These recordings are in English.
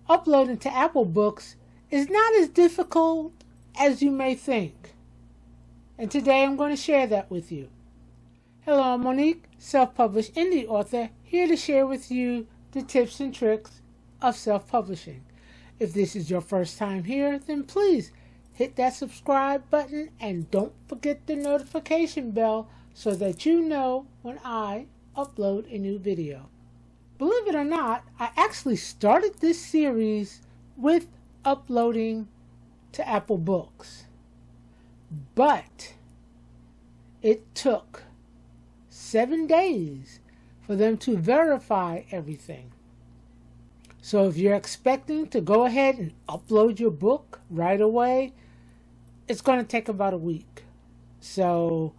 Uploading to Apple Books is not as difficult as you may think. And today I'm going to share that with you. Hello, I'm Monique, self-published indie author, here to share with you the tips and tricks of self-publishing. If this is your first time here, then please hit that subscribe button and don't forget the notification bell so that you know when I upload a new video. Believe it or not, I actually started this series with uploading to Apple Books. But it took 7 days for them to verify everything. So if you're expecting to go ahead and upload your book right away, it's going to take about a week. So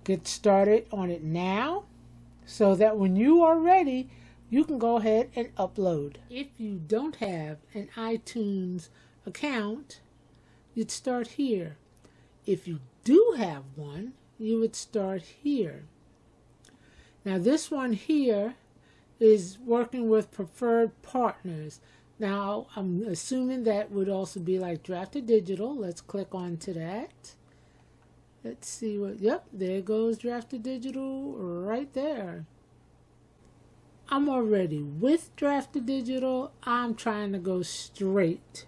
get started on it now so that when you are ready, you can go ahead and upload. If you don't have an iTunes account, you'd start here. If you do have one, you would start here. Now this one here is working with preferred partners. Now I'm assuming that would also be like Drafted Digital. Let's click on to that. Let's see what, yep, there goes Drafted Digital right there. I'm already with Drafted Digital. I'm trying to go straight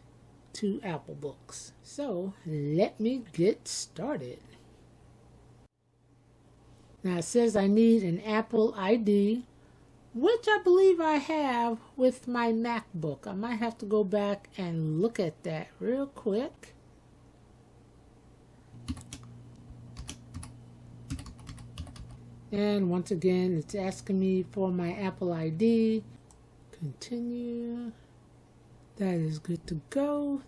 to Apple Books. So let me get started. Now it says I need an Apple ID, which I believe I have with my MacBook. I might have to go back and look at that real quick. And once again, it's asking me for my Apple ID. Continue. That is good to go.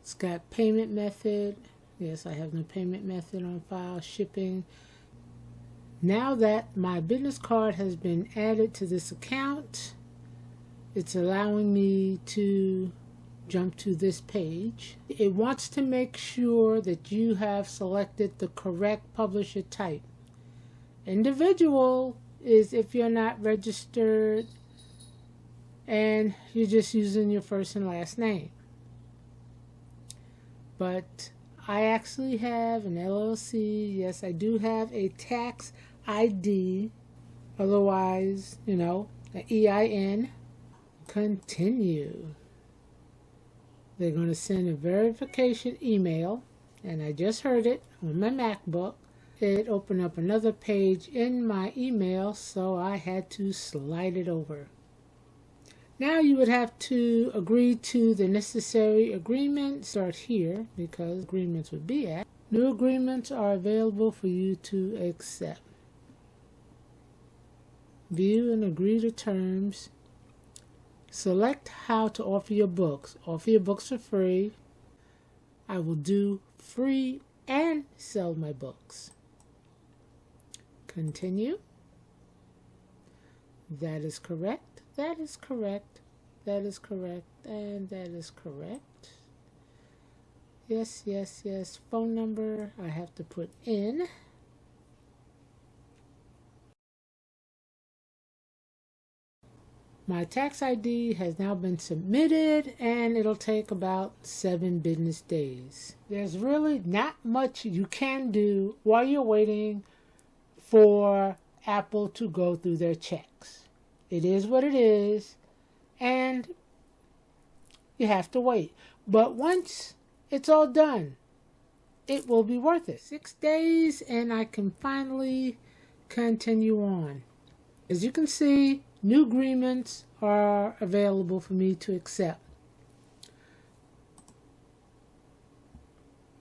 It's got payment method. Yes, I have no payment method on file. Shipping. Now that my business card has been added to this account, it's allowing me to jump to this page. It wants to make sure that you have selected the correct publisher type. Individual is if you're not registered and you're just using your first and last name. But I actually have an LLC. Yes, I do have a tax ID, otherwise, you know, an EIN. Continue. They're going to send a verification email, and I just heard it on my MacBook. It opened up another page in my email, so I had to slide it over. Now you would have to agree to the necessary agreement. Start here because agreements would be at. New agreements are available for you to accept. View and agree to terms. Select how to offer your books. Offer your books for free. I will do free and sell my books. Continue. That is correct. That is correct. That is correct. And that is correct. Yes, yes, yes. Phone number I have to put in. My tax ID has now been submitted, and it'll take about 7 business days. There's really not much you can do while you're waiting for Apple to go through their checks. It is what it is, and you have to wait. But once it's all done, it will be worth it. 6 days, and I can finally continue on. As you can see, new agreements are available for me to accept.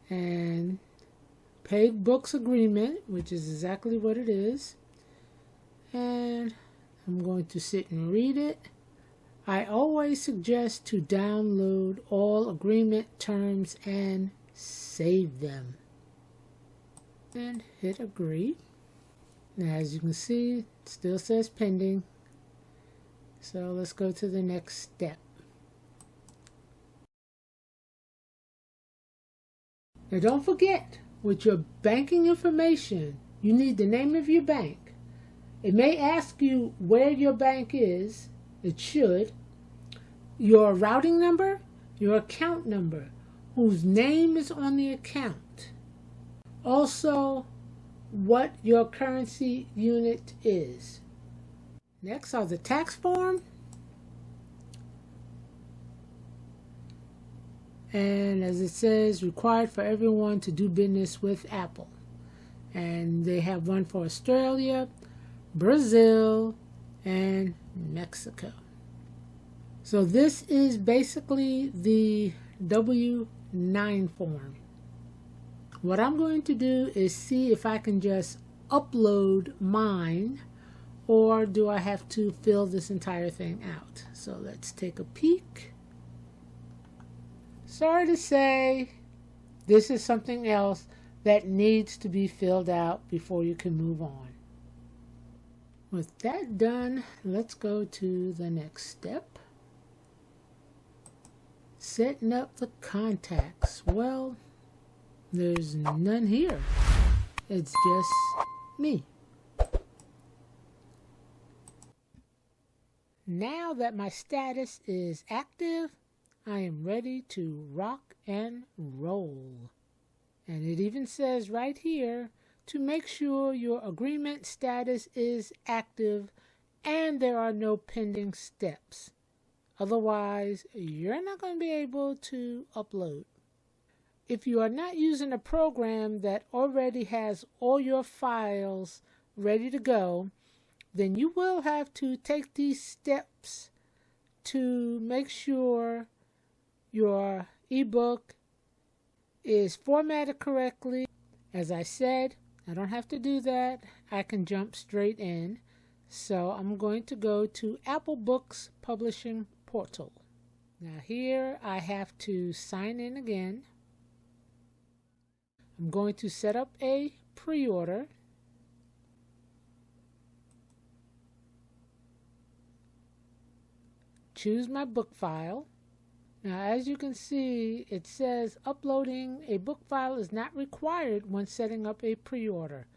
And paid books agreement, which is exactly what it is. And I'm going to sit and read it. I always suggest to download all agreement terms and save them. And hit agree. Now, as you can see, it still says pending. So let's go to the next step. Now don't forget, with your banking information, you need the name of your bank. It may ask you where your bank is. It should. your routing number, your account number, whose name is on the account. Also, what your currency unit is. Next are the tax form. And as it says, required for everyone to do business with Apple. And they have one for Australia, Brazil, and Mexico. So this is basically the W-9 form. What I'm going to do is see if I can just upload mine, or do I have to fill this entire thing out. So let's take a peek. Sorry to say, this is something else that needs to be filled out before you can move on. With that done, let's go to the next step. Setting up the contacts. Well, there's none here. It's just me. Now that my status is active, I am ready to rock and roll. And it even says right here to make sure your agreement status is active and there are no pending steps. Otherwise, you're not going to be able to upload. If you are not using a program that already has all your files ready to go, then you will have to take these steps to make sure your ebook is formatted correctly. As I said, I don't have to do that. I can jump straight in. So I'm going to go to Apple Books Publishing Portal. Now here I have to sign in again. I'm going to set up a pre-order. Choose my book file. Now, as you can see, it says uploading a book file is not required when setting up a pre-order.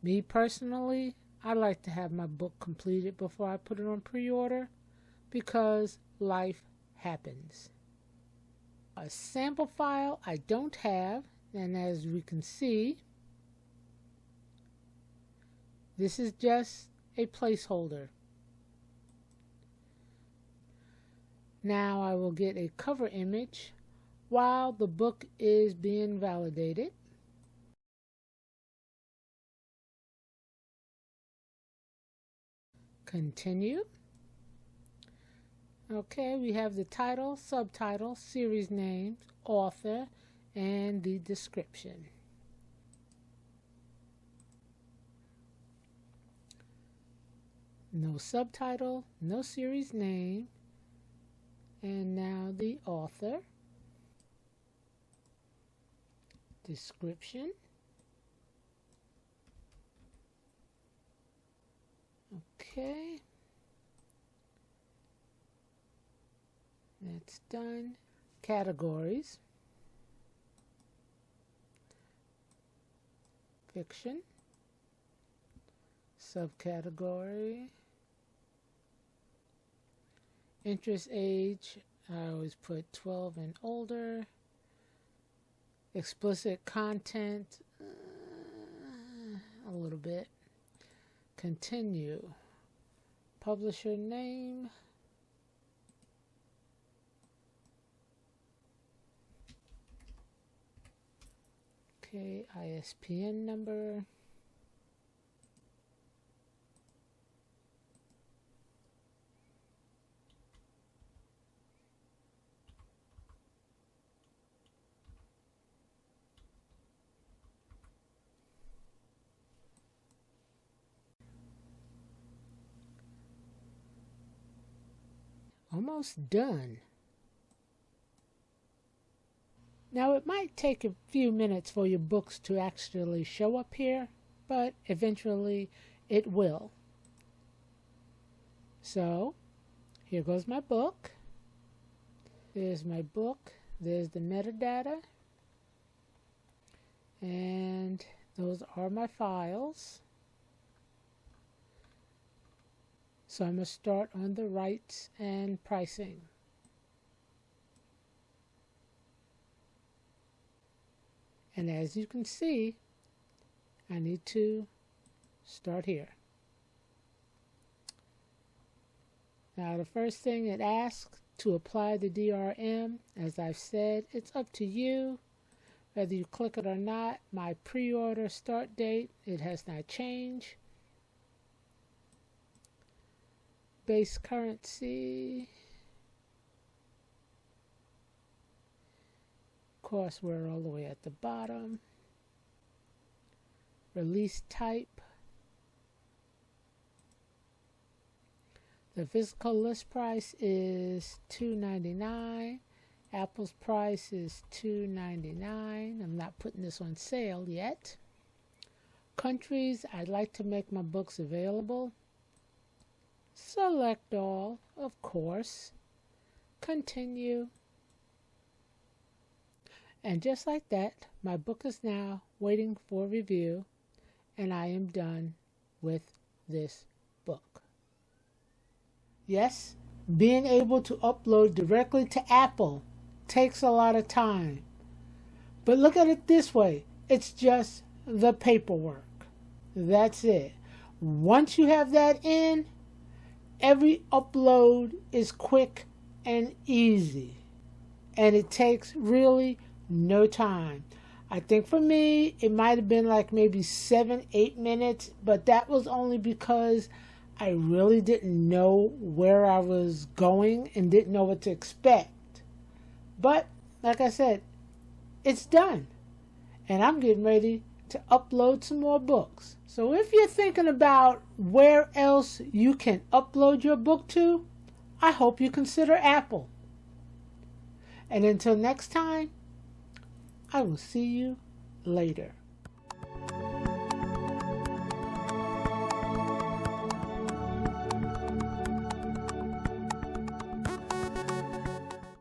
Me personally, I like to have my book completed before I put it on pre-order because life happens. A sample file I don't have, and as we can see, this is just a placeholder. Now I will get a cover image while the book is being validated. Continue. Okay, we have the title, subtitle, series name, author, and the description. No subtitle, no series name. And now the author, description, okay, that's done. Categories, fiction, subcategory, interest age, I always put 12 and older. Explicit content, a little bit. Continue. Publisher name. Okay, ISBN number. Almost done. Now it might take a few minutes for your books to actually show up here, but eventually it will. So here goes my book. There's my book. There's the metadata. And those are my files. So I'm going to start on the rights and pricing. And as you can see, I need to start here. Now the first thing it asks to apply the DRM, as I've said, it's up to you whether you click it or not. My pre-order start date, it has not changed. Base currency. Of course, we're all the way at the bottom. Release type. The physical list price is $2.99. Apple's price is $2.99. I'm not putting this on sale yet. Countries, I'd like to make my books available. Select all, of course. Continue. And just like that, my book is now waiting for review, and I am done with this book. Yes, being able to upload directly to Apple takes a lot of time. But look at it this way. It's just the paperwork. That's it. Once you have that in, every upload is quick and easy. And it takes really no time. I think for me, it might have been like maybe 7-8 minutes, but that was only because I really didn't know where I was going and didn't know what to expect. But, like I said, it's done. And I'm getting ready to upload some more books. So if you're thinking about where else you can upload your book to, I hope you consider Apple. And until next time, I will see you later.